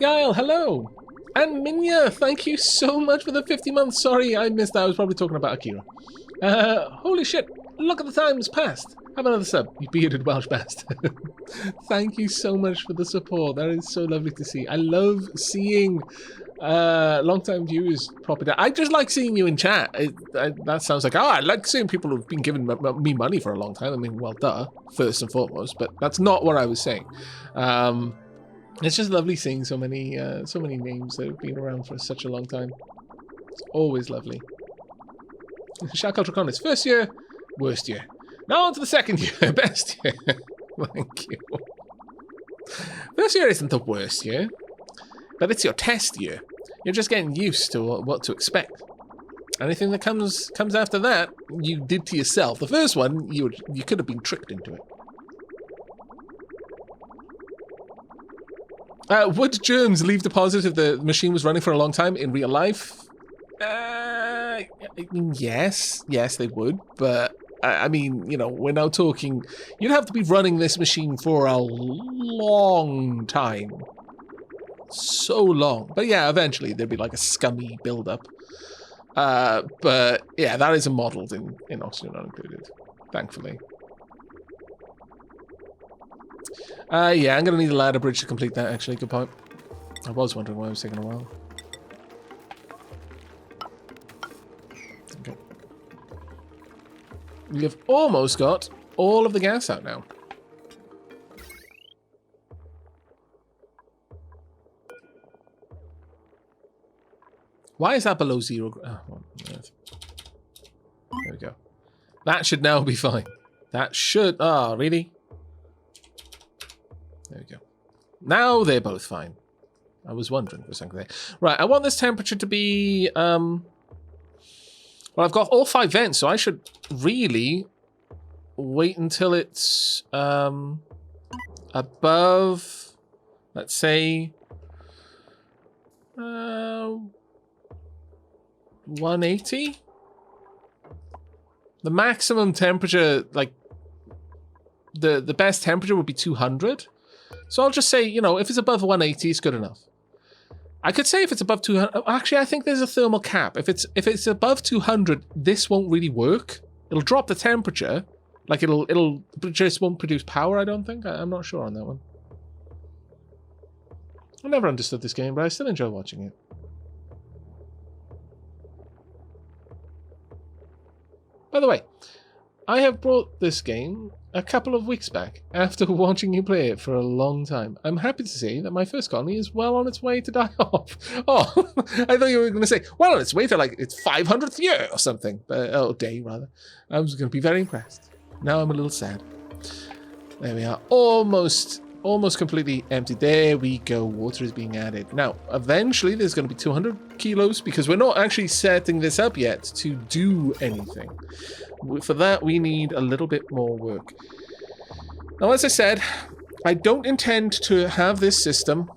Yael, hello. And Minya, thank you so much for the 50 months. Sorry, I missed that. I was probably talking about Akira. Holy shit. Look at the time's passed. Have another sub, you bearded Welsh bastard. Thank you so much for the support. That is so lovely to see. I love seeing long-time viewers pop it out. I just like seeing you in chat. That sounds like, I like seeing people who've been giving me money for a long time. I mean, well, duh, first and foremost, but that's not what I was saying. It's just lovely seeing so many names that have been around for such a long time. It's always lovely. Shout out to first year, worst year. Now on to the second year, best year. Thank you. First year isn't the worst year, but it's your test year. You're just getting used to what to expect. Anything that comes after that, you did to yourself. The first one, you could have been tricked into it. Would germs leave deposits if the machine was running for a long time in real life? Yes, they would, but I mean, you know, we're now talking, you'd have to be running this machine for a long time. So long. But yeah, eventually there'd be like a scummy build-up. But yeah, that isn't modeled in Oxygen Not Included, thankfully. Yeah, I'm going to need a ladder bridge to complete that, actually. Good point. I was wondering why it was taking a while. Okay. You've almost got all of the gas out now. Why is that below 0? Oh, there we go. That should now be fine. That should... Oh, really? There we go. Now they're both fine. I was wondering for a second there. Right, I want this temperature to be... Well, I've got all 5 vents, so I should really wait until it's above, let's say, 180? The maximum temperature, like, the best temperature would be 200. So I'll just say, you know, if it's above 180, it's good enough. I could say if it's above 200... Actually, I think there's a thermal cap. If it's above 200, this won't really work. It'll drop the temperature. Like, it'll just won't produce power, I don't think. I'm not sure on that one. I never understood this game, but I still enjoy watching it. By the way, I have brought this game a couple of weeks back after watching you play it for a long time. I'm happy to say that my first colony is well on its way to die off. Oh, I thought you were going to say, well on its way to like its 500th year or something. Oh, day rather. I was going to be very impressed. Now I'm a little sad. There we are. Almost completely empty. There we go. Water is being added. Now, eventually there's going to be 200 kilos because we're not actually setting this up yet to do anything. For that, we need a little bit more work. Now, as I said, I don't intend to have this system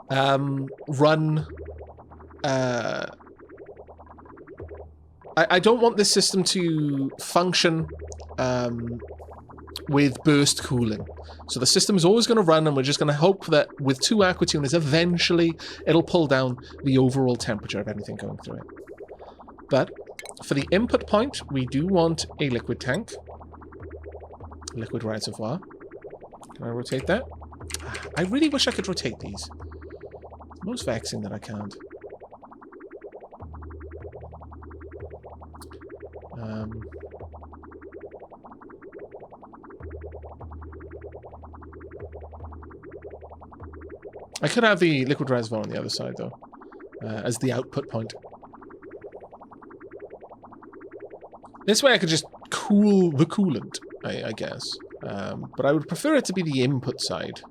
run... I don't want this system to function with burst cooling. So the system is always going to run, and we're just going to hope that with 2 aqua tuners, eventually it'll pull down the overall temperature of anything going through it. But for the input point, we do want a liquid tank. Liquid reservoir. Can I rotate that? I really wish I could rotate these. It's most vexing that I can't. I could have the liquid reservoir on the other side, though, as the output point. This way I could just cool the coolant, I guess. But I would prefer it to be the input side.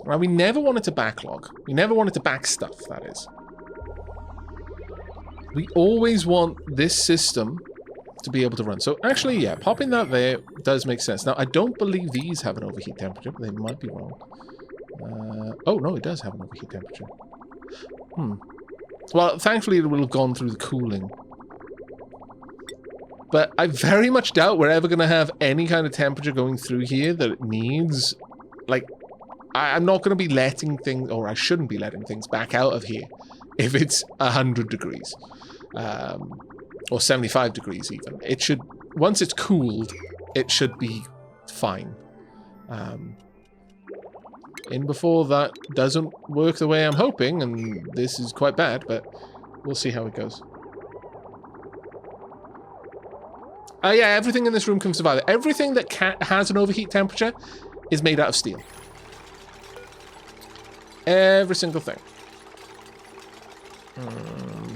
Now, we never wanted to backlog. We never wanted to back stuff, that is. We always want this system to be able to run. So actually, yeah, popping that there does make sense. Now, I don't believe these have an overheat temperature. They might be wrong. Oh, no, it does have an overheat temperature. Well, thankfully, it will have gone through the cooling. But I very much doubt we're ever going to have any kind of temperature going through here that it needs. Like, I'm not going to be letting things, or I shouldn't be letting things back out of here if it's 100 degrees. Or 75 degrees even. It should, once it's cooled, it should be fine. In before that doesn't work the way I'm hoping, and this is quite bad, but we'll see how it goes. Yeah, everything in this room can survive. Everything that has an overheat temperature is made out of steel. Every single thing.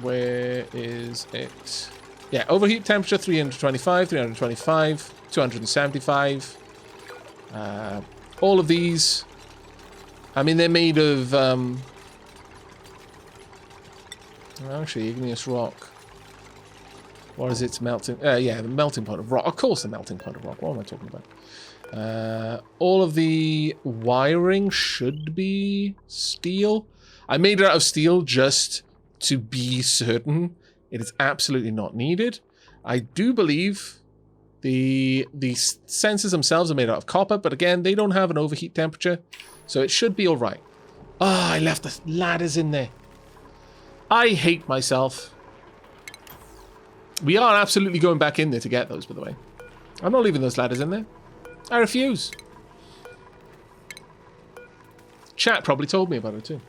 Where is it? Yeah, overheat temperature 325, 325, 275. All of these. I mean, they're made of... actually, igneous rock. What is it? Melting... yeah, the melting point of rock. Of course, the melting point of rock. What am I talking about? All of the wiring should be steel. I made it out of steel just to be certain. It is absolutely not needed. I do believe the sensors themselves are made out of copper, but again, they don't have an overheat temperature, so it should be all right. Ah, I left the ladders in there. I hate myself. We are absolutely going back in there to get those, by the way. I'm not leaving those ladders in there. I refuse. Chat probably told me about it too.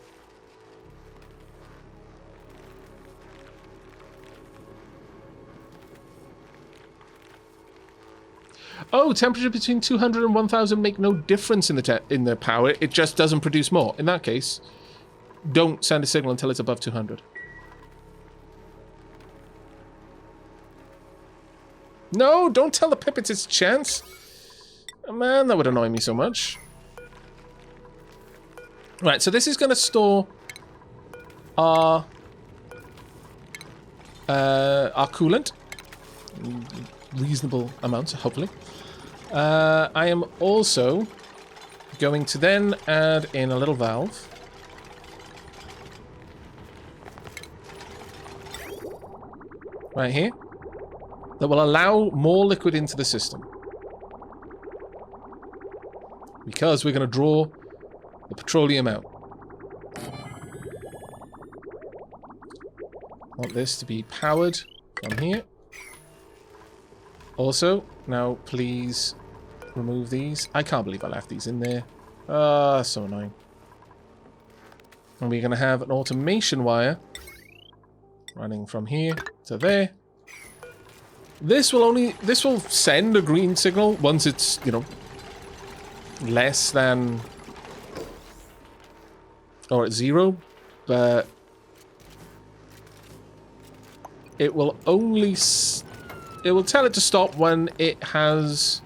Oh, temperature between 200 and 1000 make no difference in the power. It just doesn't produce more. In that case, don't send a signal until it's above 200. No, don't tell the Pipits it's a chance. Oh, man, that would annoy me so much. Right, so this is going to store our coolant. Reasonable amounts, hopefully. I am also going to then add in a little valve. Right here. That will allow more liquid into the system. Because we're going to draw the petroleum out. I want this to be powered from here. Also, now please remove these. I can't believe I left these in there. Ah, so annoying. And we're going to have an automation wire running from here to there. This will send a green signal once it's, you know, less than, or at 0, but it will only, it will tell it to stop when it has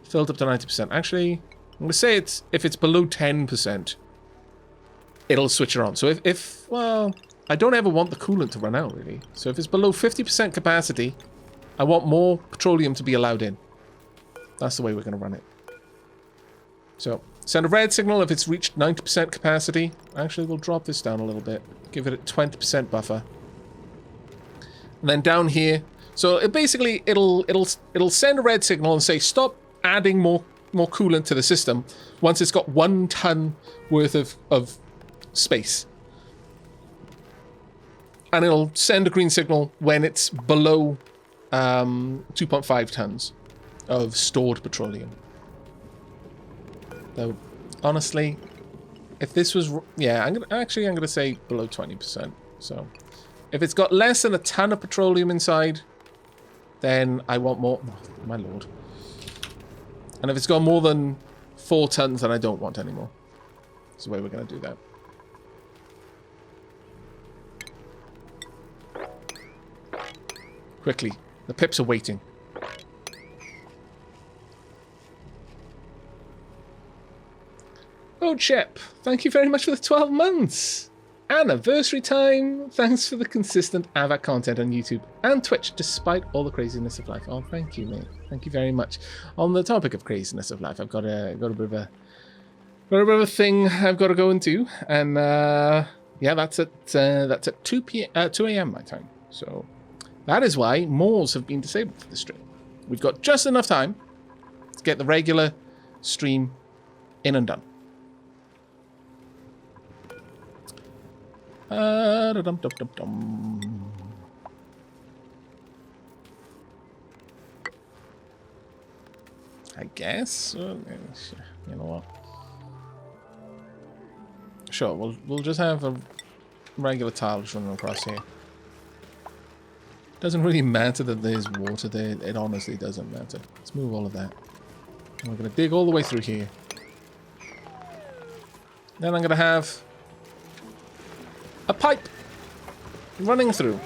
filled up to 90%. Actually, I'm going to say if it's below 10%, it'll switch it on. So if, well, I don't ever want the coolant to run out, really. So if it's below 50% capacity, I want more petroleum to be allowed in. That's the way we're going to run it. So, send a red signal if it's reached 90% capacity. Actually, we'll drop this down a little bit. Give it a 20% buffer. And then down here, so it'll send a red signal and say stop adding more coolant to the system once it's got 1 ton worth of space. And it'll send a green signal when it's below 2.5 tons of stored petroleum. Though, honestly, if this was... Yeah, I'm gonna say below 20%. So, if it's got less than a ton of petroleum inside, then I want more... Oh, my lord. And if it's got more than 4 tons, then I don't want any more. That's the way we're going to do that. Quickly. The pips are waiting. Oh, Chip. Thank you very much for the 12 months. anniversary time. Thanks for the consistent Aavak content on YouTube and Twitch, despite all the craziness of life. Oh, thank you, mate. Thank you very much. On the topic of craziness of life, I've got a bit of a thing I've got to go into, and yeah, that's at 2 a.m. my time. So that is why mores have been disabled for the stream. We've got just enough time to get the regular stream in and done. I guess. You know what? Sure, we'll just have a regular tile just running across here. Doesn't really matter that there's water there. It honestly doesn't matter. Let's move all of that. And we're going to dig all the way through here. Then I'm going to have a pipe running through.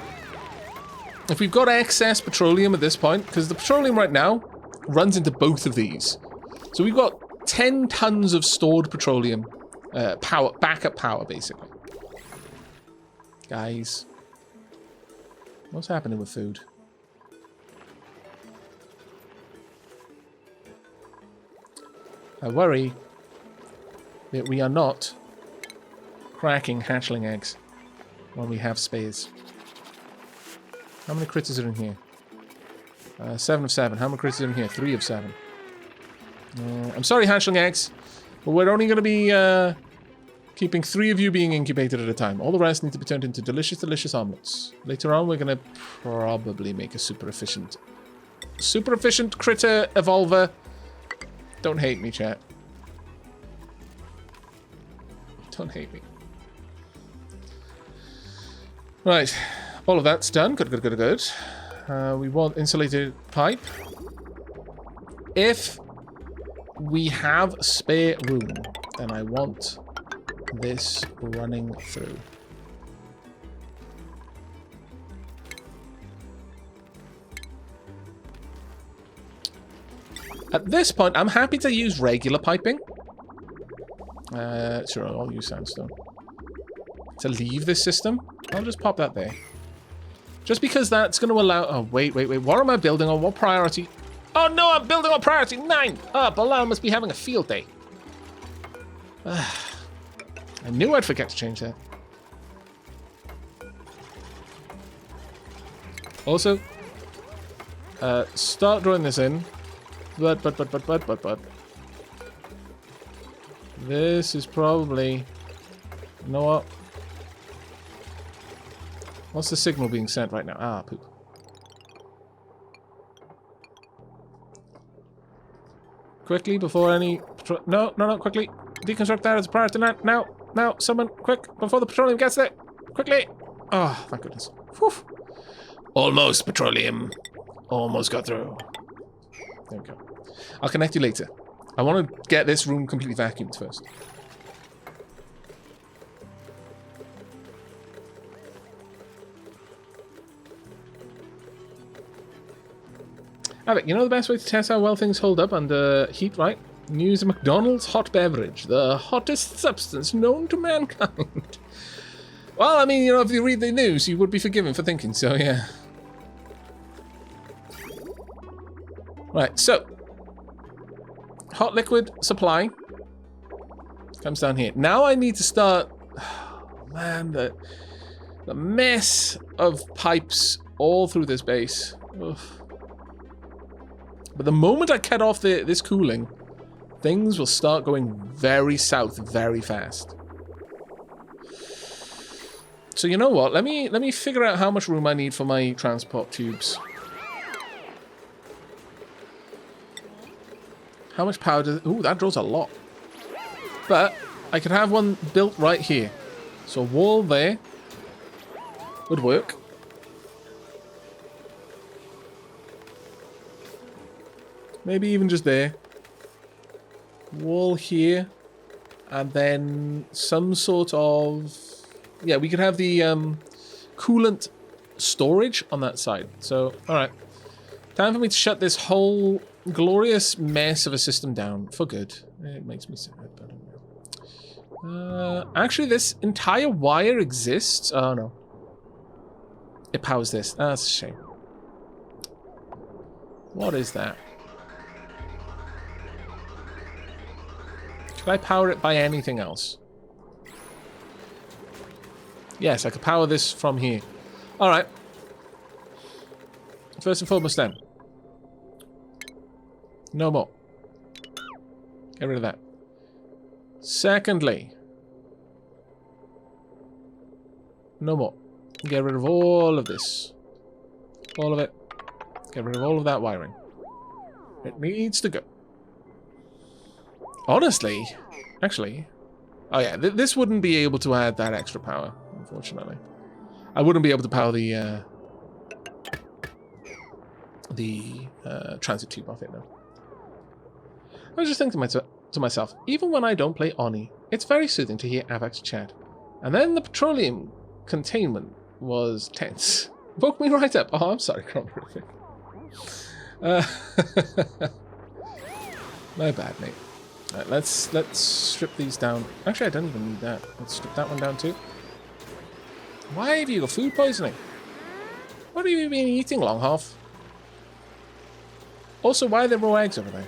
If we've got excess petroleum at this point, because the petroleum right now runs into both of these. So we've got 10 tons of stored petroleum power, backup power, basically. Guys, what's happening with food? I worry that we are not cracking hatchling eggs when we have spares. How many critters are in here? 7 of 7. How many critters are in here? 3 of 7. I'm sorry, hatchling eggs, but we're only going to be keeping 3 of you being incubated at a time. All the rest need to be turned into delicious, delicious omelets. Later on, we're going to probably make a super efficient critter evolver. Don't hate me, chat. Don't hate me. Right, all of that's done. Good, good, good, good. We want insulated pipe. If we have spare room, then I want this running through. At this point, I'm happy to use regular piping. Sure, I'll use sandstone. To leave this system, I'll just pop that there. Just because that's going to allow... Oh, wait. What am I building on? What priority? Oh, no, I'm building on priority 9. Oh, Bilal must be having a field day. I knew I'd forget to change that. Also, start drawing this in. But. This is probably... You know what? What's the signal being sent right now? Ah, poop. Quickly, before any... No, quickly. Deconstruct that as a priority. Now, someone, quick, before the petroleum gets there. Quickly. Oh, thank goodness. Whew. Almost, petroleum. Almost got through. There we go. I'll connect you later. I want to get this room completely vacuumed first. Aavak, you know the best way to test how well things hold up under heat, right? Use a McDonald's hot beverage, the hottest substance known to mankind. Well, I mean, you know, if you read the news, you would be forgiven for thinking so, yeah. Right, so hot liquid supply comes down here. Now I need to start... Oh, man, the mess of pipes all through this base. Ugh. But the moment I cut off this cooling, things will start going very south very fast. So you know what? Let me figure out how much room I need for my transport tubes. How much power does... Ooh, that draws a lot. But I could have one built right here. So a wall there would work. Maybe even just there. Wall here. And then some sort of... Yeah, we could have the coolant storage on that side. So, alright. Time for me to shut this whole glorious mess of a system down for good. It makes me sad, but... Actually, this entire wire exists. Oh, no. It powers this. Oh, that's a shame. What is that? Could I power it by anything else? Yes, I could power this from here. Alright. First and foremost then. No more. Get rid of that. Secondly. No more. Get rid of all of this. All of it. Get rid of all of that wiring. It needs to go. Honestly, actually, oh yeah, this wouldn't be able to add that extra power, unfortunately. I wouldn't be able to power the transit tube off it now. I was just thinking to myself, even when I don't play Oni, it's very soothing to hear Aavak's chat. And then the petroleum containment was tense. Woke me right up. Oh, I'm sorry, Chronocrific. My bad, mate. Right, let's strip these down. Actually, I don't even need that. Let's strip that one down too. Why have you got food poisoning? What have you been eating, Longhalf? Also, why are there raw eggs over there?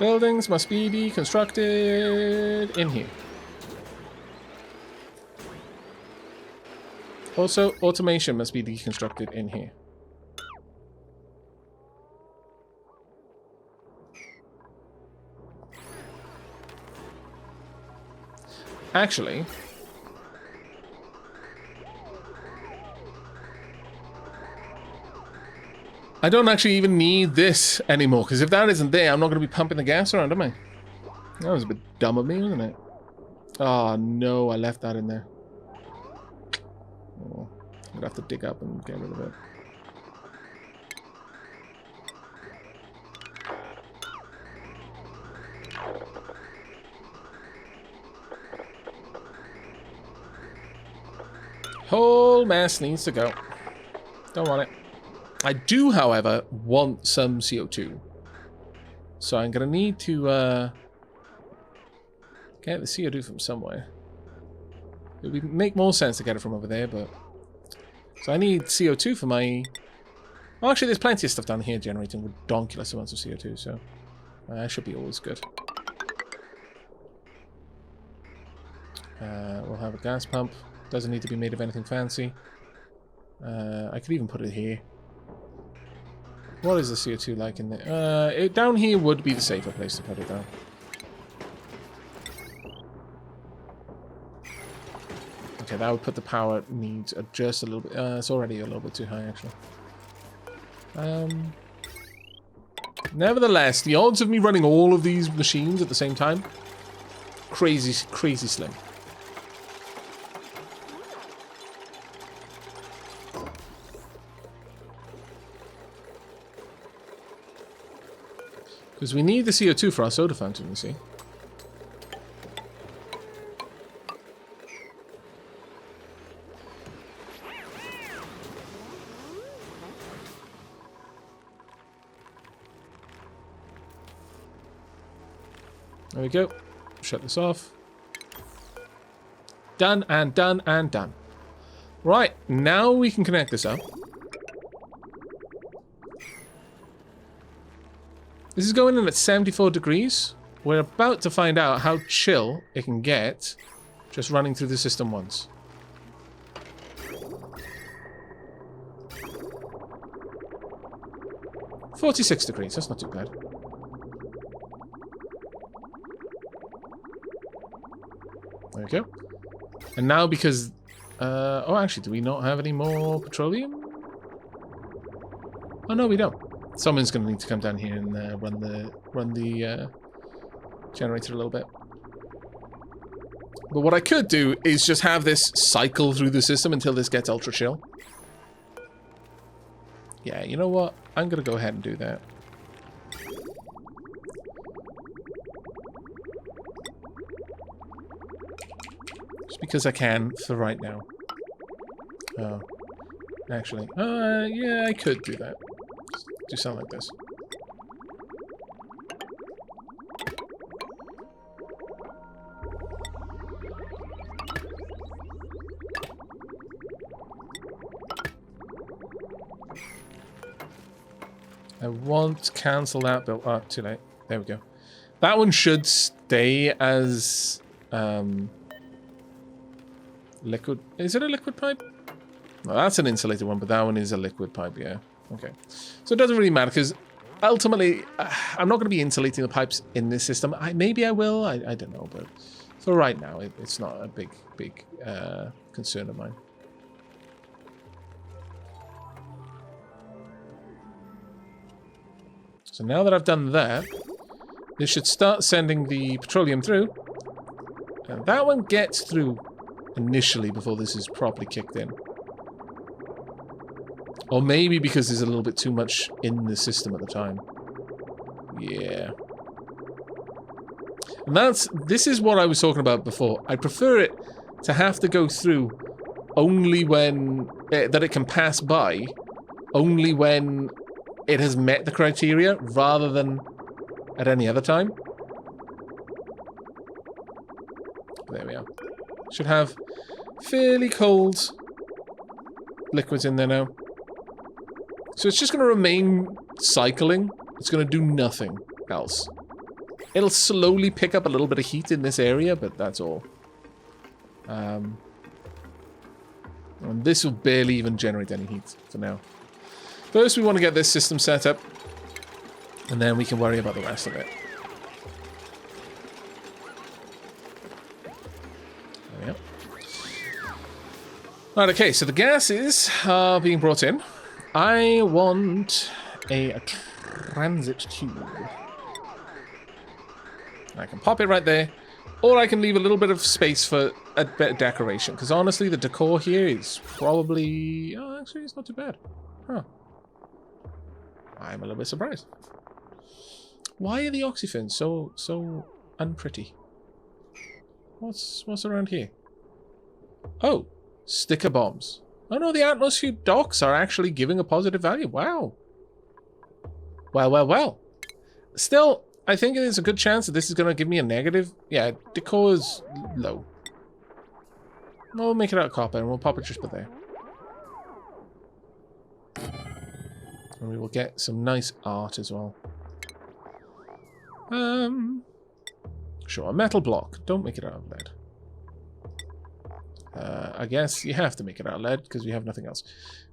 Buildings must be deconstructed in here. Also, automation must be deconstructed in here. Actually, I don't actually even need this anymore, because if that isn't there, I'm not going to be pumping the gas around, am I? That was a bit dumb of me, wasn't it? Oh, no, I left that in there. Oh, I'm going to have to dig up and get rid of it. Whole mess needs to go. Don't want it. I do, however, want some CO2. So I'm going to need to get the CO2 from somewhere. It would make more sense to get it from over there, but... So I need CO2 for my... Well, actually, there's plenty of stuff down here generating redonkulous amounts of CO2, so... that should be always good. We'll have a gas pump. Doesn't need to be made of anything fancy. I could even put it here. What is the CO2 like in there? Down here would be the safer place to put it down. Okay, that would put the power needs just a little bit. It's already a little bit too high, actually. Nevertheless, the odds of me running all of these machines at the same time, crazy, crazy slim. Because we need the CO2 for our soda fountain, you see. There we go. Shut this off. Done and done and done. Right, now we can connect this up. This is going in at 74 degrees. We're about to find out how chill it can get just running through the system once. $46 degrees, that's not too bad. There we go. And now because... oh, actually, do we not have any more petroleum? Oh, no, we don't. Someone's going to need to come down here and run the generator a little bit. But what I could do is just have this cycle through the system until this gets ultra chill. Yeah, you know what? I'm going to go ahead and do that. because I can for right now. Oh, actually, yeah, I could do that. Do something like this. I won't cancel that build. Oh, too late. There we go. That one should stay as liquid. Is it a liquid pipe? No, that's an insulated one, but that one is a liquid pipe, yeah. Okay. So it doesn't really matter, because ultimately, I'm not going to be insulating the pipes in this system. Maybe I will. I don't know, but for right now, it's not a big concern of mine. So now that I've done that, this should start sending the petroleum through. And that one gets through initially before this is properly kicked in. Or maybe because there's a little bit too much in the system at the time. Yeah. And this is what I was talking about before. I prefer it to have to go through only when... that it can pass by only when it has met the criteria, rather than at any other time. There we are. Should have fairly cold liquids in there now. So it's just going to remain cycling. It's going to do nothing else. It'll slowly pick up a little bit of heat in this area, but that's all. And this will barely even generate any heat for now. First, we want to get this system set up, and then we can worry about the rest of it. There we go. Right, okay, so the gases are being brought in. I want a transit tube. I can pop it right there, or I can leave a little bit of space for a bit of decoration, because honestly, the decor here is probably... Oh, actually, it's not too bad. Huh. I'm a little bit surprised. Why are the oxyphens so unpretty? What's around here? Oh, sticker bombs. Oh no, the atmosphere docks are actually giving a positive value. Wow. Well. Still, I think there's a good chance that this is going to give me a negative. Yeah, decor is low. We'll make it out of copper and we'll pop it just there. And we will get some nice art as well. Sure, a metal block. Don't make it out of lead. I guess you have to make it out of lead because we have nothing else.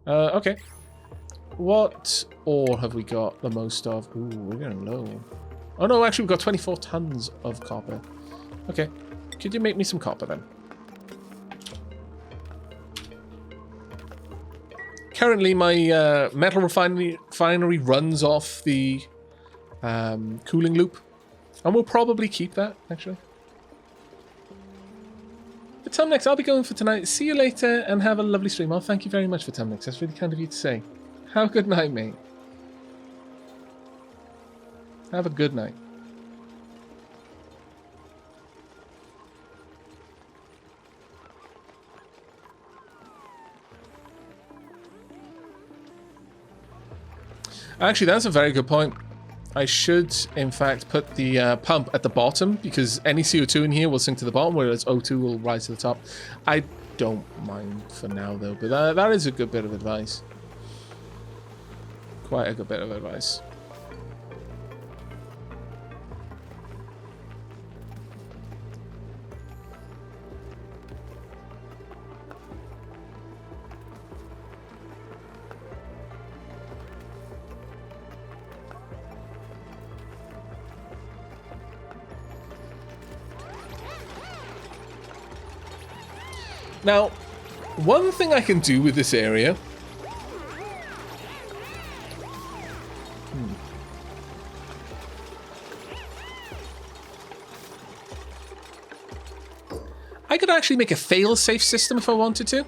Okay. What ore have we got the most of? Ooh, we're getting low. Oh no, actually we've got 24 tons of copper. Okay. Could you make me some copper then? Currently, my metal refinery runs off the cooling loop. And we'll probably keep that, actually. But Tumnex, I'll be going for tonight. See you later and have a lovely stream. Oh, thank you very much for Tumnex. That's really kind of you to say. Have a good night, mate. Have a good night. Actually, that's a very good point. I should, in fact, put the pump at the bottom, because any CO2 in here will sink to the bottom, whereas O2 will rise to the top. I don't mind for now, though, but that is a good bit of advice. Quite a good bit of advice. Now, one thing I can do with this area... I could actually make a fail-safe system if I wanted to. And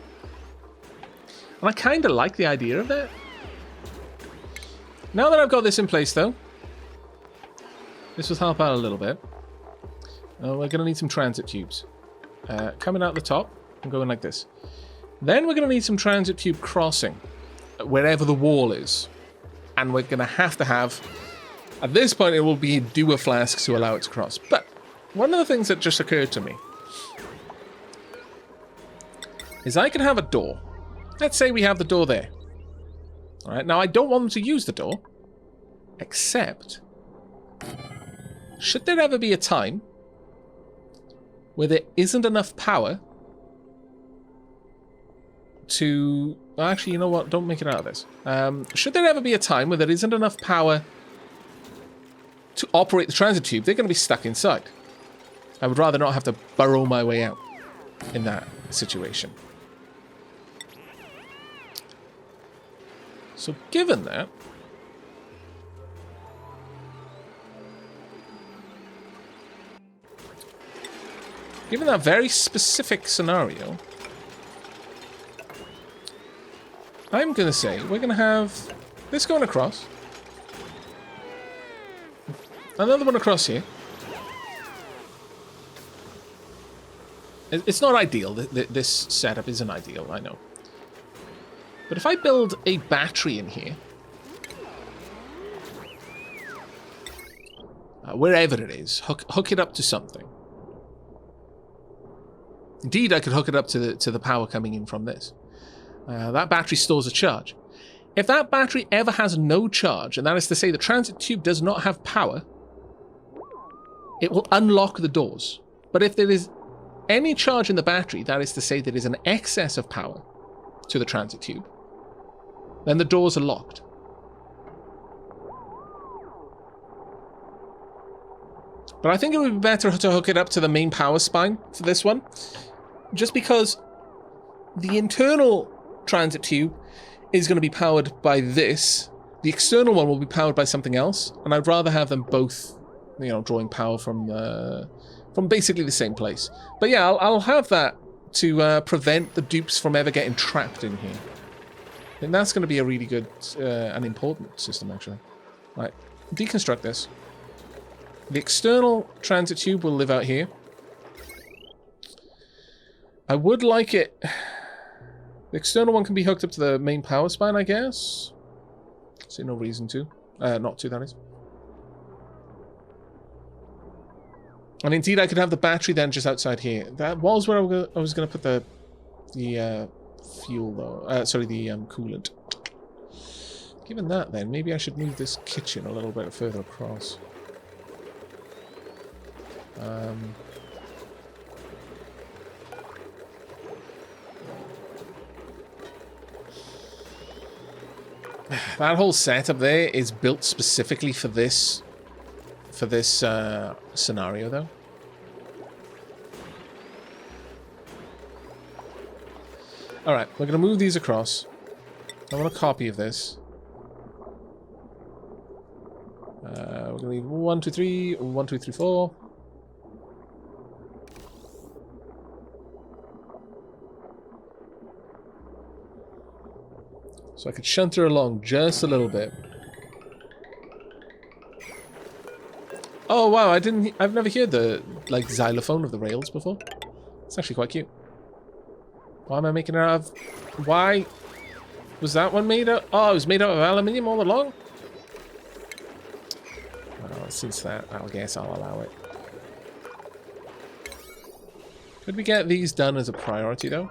I kind of like the idea of that. Now that I've got this in place, though, this will help out a little bit. We're going to need some transit tubes. coming out the top and going like this. Then we're going to need some transit tube crossing wherever the wall is. And we're going to have, at this point, it will be dewar flasks to allow it to cross. But one of the things that just occurred to me is I can have a door. Let's say we have the door there. All right, now I don't want them to use the door, except should there ever be a time where there isn't enough power to... Well, actually, you know what? Don't make it out of this. Should there ever be a time where there isn't enough power to operate the transit tube, they're going to be stuck inside. I would rather not have to burrow my way out in that situation. So given that, very specific scenario, I'm going to say we're going to have this going across, another one across here. It's not ideal. This setup isn't ideal, I know. But if I build a battery in here, wherever it is, hook it up to something. Indeed, I could hook it up to the power coming in from this. That battery stores a charge. If that battery ever has no charge, and that is to say the transit tube does not have power, it will unlock the doors. But if there is any charge in the battery, that is to say there is an excess of power to the transit tube, then the doors are locked. But I think it would be better to hook it up to the main power spine for this one, just because the internal transit tube is going to be powered by this. The external one will be powered by something else, and I'd rather have them both, you know, drawing power from basically the same place. But yeah, I'll have that to prevent the dupes from ever getting trapped in here. And that's going to be a really good and important system, actually. Right, deconstruct this. The external transit tube will live out here. I would like it... The external one can be hooked up to the main power spine, I guess. See no reason to. Not to, that is. And indeed, I could have the battery then just outside here. That was where I was going to put the fuel, though. Sorry, the coolant. Given that, then, maybe I should move this kitchen a little bit further across. That whole setup there is built specifically for this scenario, though. Alright, we're going to move these across. I want a copy of this. We're going to leave 1, 2, 3, 1, 2, 3, 4. So I could shunt her along just a little bit. Oh wow, I've never heard the xylophone of the rails before. It's actually quite cute. Why am I making it out of... Why was that one made out... Oh, it was made out of aluminium all along? Well, since that, I guess I'll allow it. Could we get these done as a priority, though?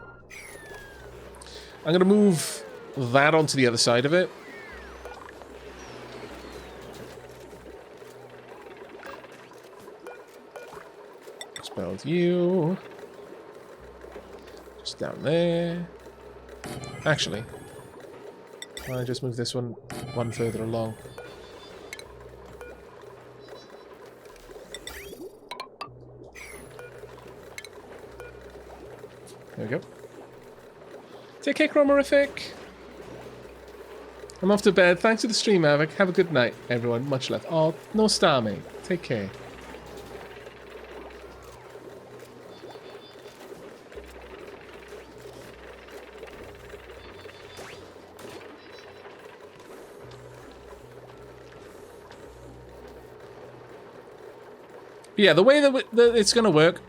I'm going to move that onto the other side of it. Let's build you. Just down there. Actually, why don't I just move this one further along? There we go. Take care, Chromorific. I'm off to bed. Thanks for the stream, Aavak. Have a good night, everyone. Much love. Oh, no star, mate. Take care. But yeah, the way that it's going to work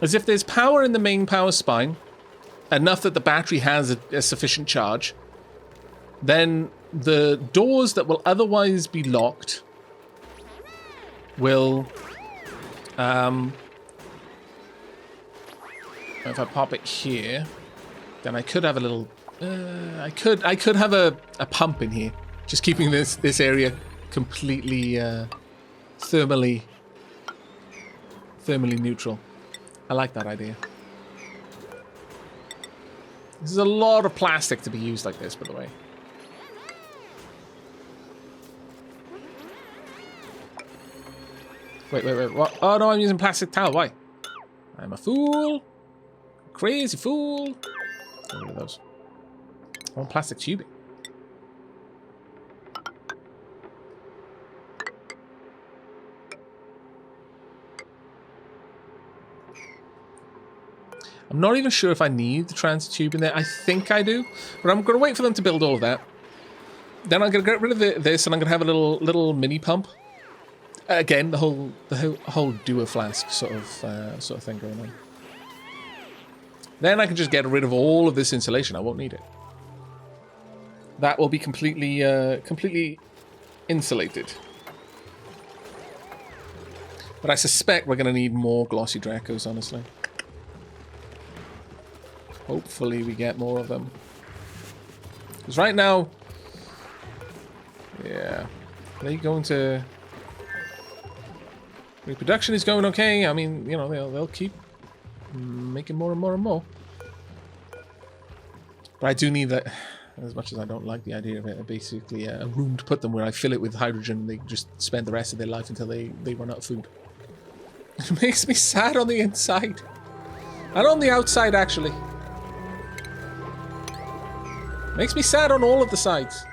is if there's power in the main power spine, enough that the battery has a sufficient charge, then the doors that will otherwise be locked will... if I pop it here, then I could have a little... I could have a pump in here, just keeping this area completely thermally neutral. I like that idea. This is a lot of plastic to be used like this, by the way. Wait, what? Oh no, I'm using plastic towel, why? I'm a fool. Crazy fool. Get rid of those. I want plastic tubing. I'm not even sure if I need the transit tube in there. I think I do, but I'm going to wait for them to build all of that. Then I'm going to get rid of this, and I'm going to have a little mini pump. Again, the whole duo flask sort of thing going on. Then I can just get rid of all of this insulation. I won't need it. That will be completely insulated. But I suspect we're going to need more glossy Dracos, honestly. Hopefully we get more of them. Because right now... Yeah. Are they going to... Reproduction is going okay. I mean, you know, they'll keep making more and more and more. But I do need that... As much as I don't like the idea of it, basically a room to put them where I fill it with hydrogen and they just spend the rest of their life until they run out of food. It makes me sad on the inside. And on the outside, actually. Makes me sad on all of the sides.